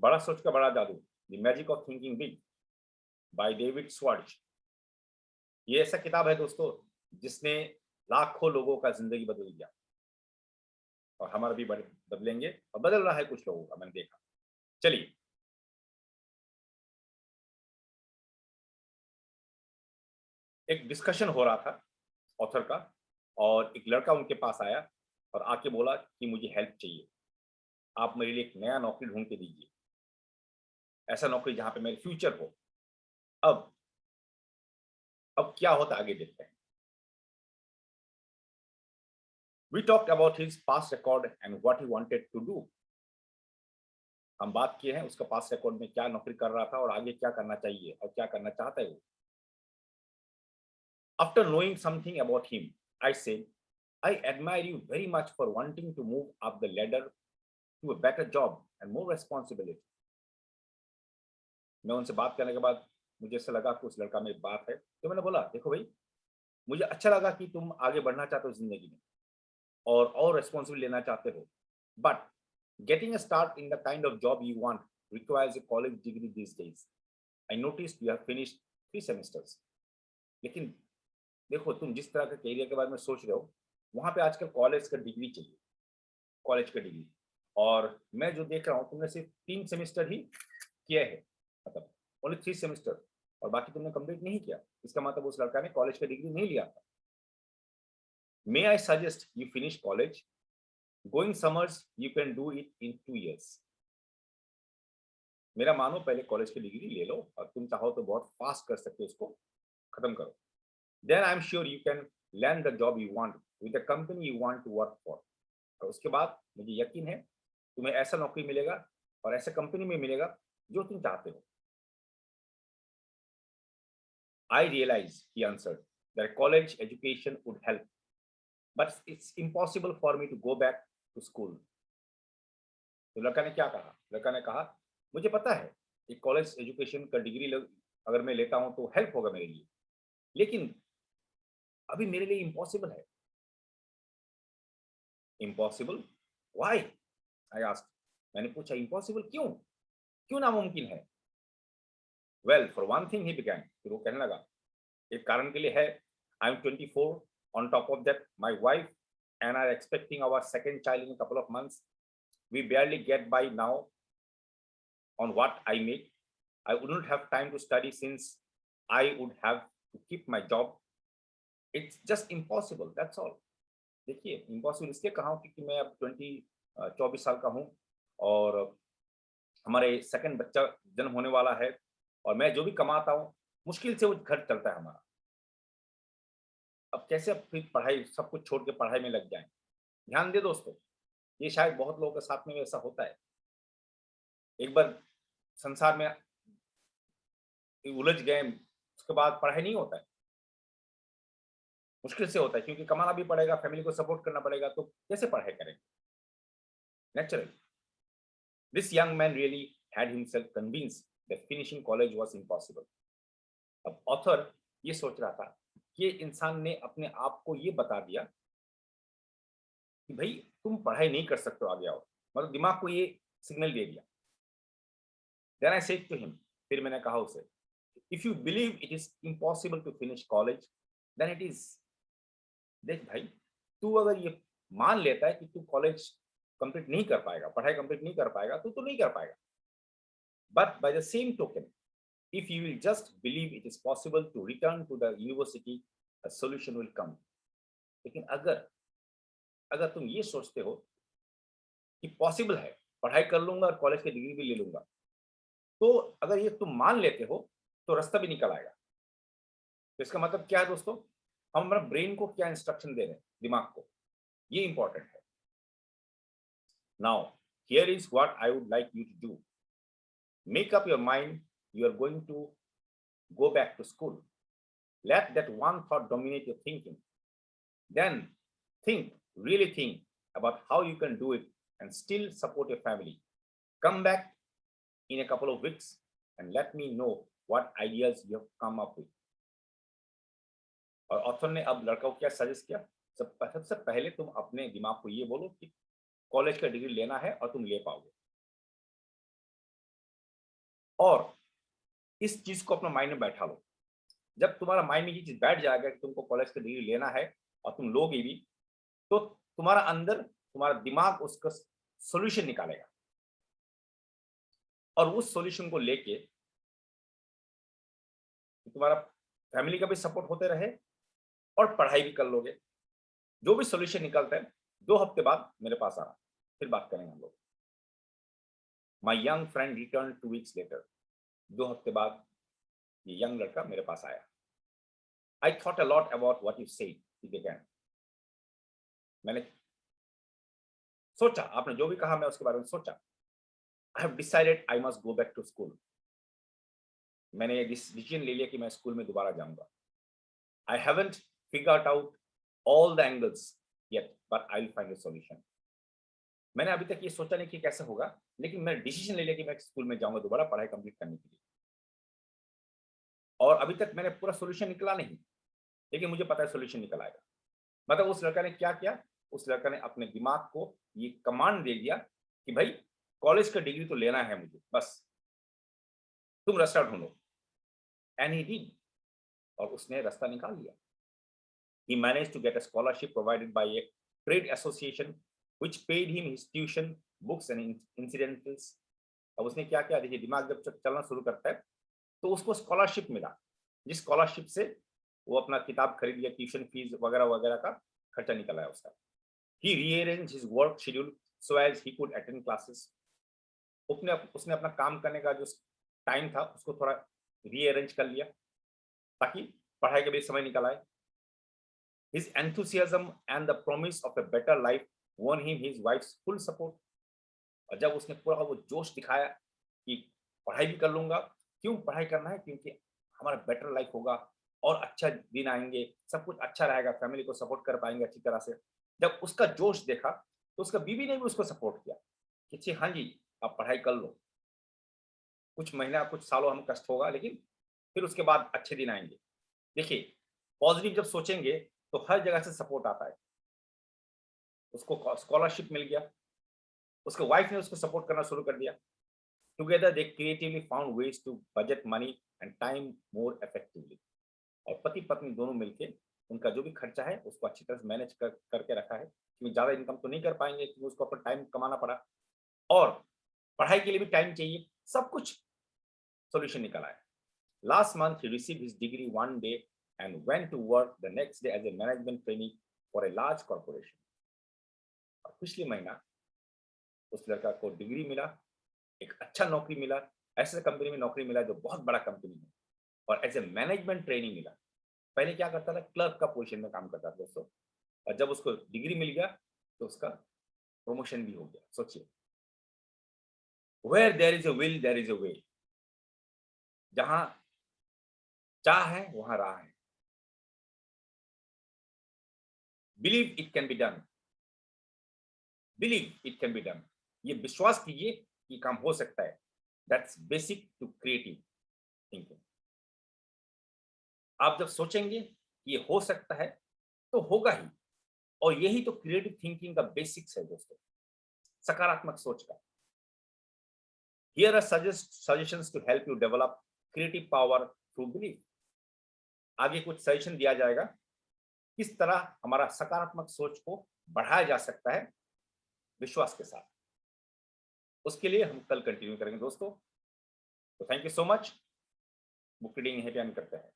बड़ा सोच का बड़ा जादू, the magic of thinking big by David स्वार्ज। ये ऐसा किताब है दोस्तों जिसने लाखों लोगों का जिंदगी बदल दिया, और हमारा भी बदलेंगे, और बदल रहा है कुछ लोगों का, मैंने देखा। चलिए, एक डिस्कशन हो रहा था ऑथर का, और एक लड़का उनके पास आया और आके बोला कि मुझे हेल्प चाहिए, आप मेरे लिए एक नया नौकरी ढूंढ के दीजिए, ऐसा नौकरी जहाँ पे मेरे फ्यूचर हो। अब अब क्या होता है आगे देखते हैं। We talked about his past record and what he wanted to do. हम बात किए हैं उसका पास्ट रिकॉर्ड में क्या नौकरी कर रहा था और आगे क्या करना चाहिए और क्या करना चाहता है वो। After knowing something about him, I said, I admire you very much for wanting to move up the ladder to a better job and more responsibility. मैं उनसे बात करने के बाद मुझे ऐसा लगा कि उस लड़का में बात है, तो मैंने बोला, देखो भाई, मुझे अच्छा लगा कि तुम आगे बढ़ना चाहते हो जिंदगी में और रिस्पॉन्सिबिलिटी लेना चाहते हो, but getting a start in the kind of job you want requires a college degree these days. I noticed you have finished 3 semesters. लेकिन देखो, तुम जिस तरह के करियर के बारे में सोच रहे हो, वहां पे आजकल कॉलेज का डिग्री चाहिए, कॉलेज का डिग्री। और मैं जो देख रहा हूँ, तुमने सिर्फ 3 सेमेस्टर ही किया है, मतलब ओनली 3 सेमेस्टर, और बाकी तुमने कंप्लीट नहीं किया। इसका मतलब उस लड़का ने कॉलेज का डिग्री नहीं लिया था। May I suggest you finish college, going summers you can do it in 2 years। मेरा मानो, पहले कॉलेज की डिग्री ले लो, और तुम चाहो तो बहुत फास्ट कर सकते हो, उसको खत्म करो। Then I am sure you can land the job you want with the company you want to work for. और उसके बाद मुझे यकीन है तुम्हें ऐसा नौकरी मिलेगा और ऐसा कंपनी में मिलेगा जो तुम चाहते हो। I realise, he answered, that college education would help, but it's impossible for me to go back to school. तो लड़का ने क्या कहा? लड़का ने कहा, मुझे पता है कि कॉलेज एजुकेशन का डिग्री अगर मैं लेता हूं तो हेल्प होगा मेरे लिए, लेकिन अभी मेरे लिए इम्पॉसिबल है। इम्पॉसिबल? व्हाई? I asked. मैंने पूछा, इम्पॉसिबल क्यों? क्यों नामुमकिन है? Well, for one thing, he began, फिर वो कहने लगा, एक कारण के लिए है। I am 24, on top of that my wife and are expecting our second child in couple of months. We barely get by now on what I make. I wouldn't have time to study since I would have to keep my job. It's just impossible. That's all. देखिए, impossible इसलिए कहा हूँ क्योंकि मैं अब 24 साल का हूँ, और हमारे सेकंड बच्चा जन्म होने वाला है, और मैं जो भी कमाता हूँ, मुश्किल से वो घर चलता है हमारा। अब कैसे अब फिर पढ़ाई सब कुछ छोड़ के पढ़ाई में लग जाएं? ध्यान दे दोस्तों, ये शायद बहुत लोगों के साथ में ऐसा होता है। एक बार संसार में उलझ गए, उसके बाद पढ़ाई नहीं होता है, मुश्किल से होता है, क्योंकि कमाना भी पड़ेगा, फैमिली को सपोर्ट करना पड़ेगा, तो कैसे पढ़ाई करेंगे? Naturally, this young man really had himself convinced that finishing college was impossible. अब ऑथर ये सोच रहा था कि इंसान ने अपने आप को ये बता दिया कि भाई, तुम पढ़ाई नहीं कर सकते हो, आगे आओ, मतलब दिमाग को ये सिग्नल दे दिया। Then I said to him, फिर मैंने कहा उसे, if you believe it is impossible to finish college, then it is. देख भाई, तू अगर ये मान लेता है कि तू कॉलेज कंप्लीट नहीं कर पाएगा, पढ़ाई कंप्लीट नहीं कर पाएगा, तो तू नहीं कर पाएगा। But by the same token, if you will just believe it is possible to return to the university, a solution will come. लेकिन अगर अगर तुम ये सोचते हो कि पॉसिबल है, पढ़ाई कर लूंगा और कॉलेज की डिग्री भी ले लूंगा, तो अगर ये तुम मान लेते हो, तो रास्ता भी निकल आएगा। तो इसका मतलब क्या है दोस्तों? हम अपना ब्रेन को क्या इंस्ट्रक्शन दे रहे हैं, दिमाग को, ये इंपॉर्टेंट है। Now here is what I would like you to do. Make up your mind, you are going to go back to school. Let that one thought dominate your thinking. Then think, really think about how you can do it and still support your family. Come back in a couple of weeks and let me know what ideas you have come up with. और author ने अब लड़का को क्या suggest किया? सबसे पहले तुम अपने दिमाग को ये बोलो कि कॉलेज का डिग्री लेना है और तुम ले पाओगे। और इस चीज को अपना माइंड में बैठा लो। जब तुम्हारा माइंड में ये चीज बैठ जाएगा कि तुमको कॉलेज का डिग्री लेना है और तुम लोगे भी, तो तुम्हारा अंदर, तुम्हारा दिमाग उसका सॉल्यूशन निकालेगा, और उस सॉल्यूशन को लेके तुम्हारा फैमिली का भी सपोर्ट होते रहे और पढ़ाई भी कर लोगे। जो भी सॉल्यूशन निकलता है 2 हफ्ते बाद मेरे पास आना, फिर बात करेंगे हम लोग। My young friend return 2 weeks later. 2 हफ्ते बाद ये यंग लड़का मेरे पास आया। I thought a lot about what you said, he began. मैंने सोचा, आपने जो भी कहा मैं उसके बारे में सोचा। I have decided I must go back to school. मैंने ये डिसीजन ले लिया कि मैं स्कूल में दोबारा जाऊंगा। I haven't figured out all the angles yet, but I will find a solution. मैंने अभी तक ये सोचा नहीं कि कैसे होगा, लेकिन मैंने डिसीजन ले लिया कि मैं स्कूल में जाऊंगा दोबारा पढ़ाई कंप्लीट करने के लिए। और अभी तक मैंने पूरा सॉल्यूशन निकला नहीं, लेकिन मुझे पता है सॉल्यूशन निकल आएगा। मतलब उस लड़का ने क्या किया, उस लड़का ने अपने दिमाग को ये कमांड दे दिया कि भाई कॉलेज का डिग्री तो लेना है मुझे, बस तुम रास्ता ढूंढो। एंड ही डिड, और उसने रास्ता निकाल लिया। He managed to get a scholarship provided by a trade association which paid him his tuition, books and incidentals. अब उसने क्या किया, देखिए दिमाग जब चलना शुरू करता है तो उसको स्कॉलरशिप मिला, जिस स्कॉलरशिप से वो अपना किताब खरीद लिया, ट्यूशन फीस वगैरह वगैरह का खर्चा निकला है उसका। He rearranged his work schedule so as he could attend classes. उसने अपना काम करने का जो टाइम था उसको थोड़ा रीअरेंज कर लिया ताकि पढ़ाई के लिए समय निकल आए। His enthusiasm and the promise of a better life won him his wife's full support. और जब उसने पूरा वो जोश दिखाया कि पढ़ाई भी कर लूंगा, क्यों पढ़ाई करना है, क्योंकि हमारा बेटर लाइफ होगा और अच्छा दिन आएंगे, सब कुछ अच्छा रहेगा, फैमिली को सपोर्ट कर पाएंगे अच्छी तरह से। जब उसका जोश देखा तो उसका बीवी ने भी उसको सपोर्ट किया कि जी हाँ जी, आप पढ़ाई कर लो, कुछ महीना कुछ सालों हम कष्ट होगा, लेकिन फिर उसके बाद अच्छे दिन आएंगे। देखिए, पॉजिटिव जब सोचेंगे तो हर जगह से सपोर्ट आता है। उसको स्कॉलरशिप मिल गया, उसके वाइफ ने उसको सपोर्ट करना शुरू कर दिया। Together they creatively found ways to budget money and time more effectively. और पति पत्नी दोनों मिलके उनका जो भी खर्चा है उसको अच्छी तरह से मैनेज करके रखा है, क्योंकि ज़्यादा इनकम तो नहीं कर पाएंगे, क्योंकि उसको अपना टाइम कमाना पड़ा और पढ़ाई के लिए भी टाइम चाहिए। सब कुछ सॉल्यूशन निकल आया। Last month he received his degree one day and went to work the next day as a management trainee for a large corporation. और पिछले महीना उस लड़का को डिग्री मिला, एक अच्छा नौकरी मिला, ऐसे कंपनी में नौकरी मिला जो बहुत बड़ा कंपनी है, और एज ए मैनेजमेंट ट्रेनिंग मिला। पहले क्या करता था, क्लर्क का पोजीशन में काम करता था दोस्तों, और जब उसको डिग्री मिल गया तो उसका प्रमोशन भी हो गया। सोचिए, where there is a will there is a way. जहां चाह है वहां राह है। Believe it can be done, believe it can be done. ये विश्वास कीजिए कि काम हो सकता है। That's basic to creative thinking. आप जब सोचेंगे कि ये हो सकता है तो होगा ही, और यही तो क्रिएटिव थिंकिंग का बेसिक्स है दोस्तों, सकारात्मक सोच का। Here are suggestions to help you develop creative power through belief. आगे कुछ सजेशन दिया जाएगा किस तरह हमारा सकारात्मक सोच को बढ़ाया जा सकता है विश्वास के साथ। उसके लिए हम कल कंटिन्यू करेंगे दोस्तों। तो thank you so much. Book reading यहीं पे हम करते हैं।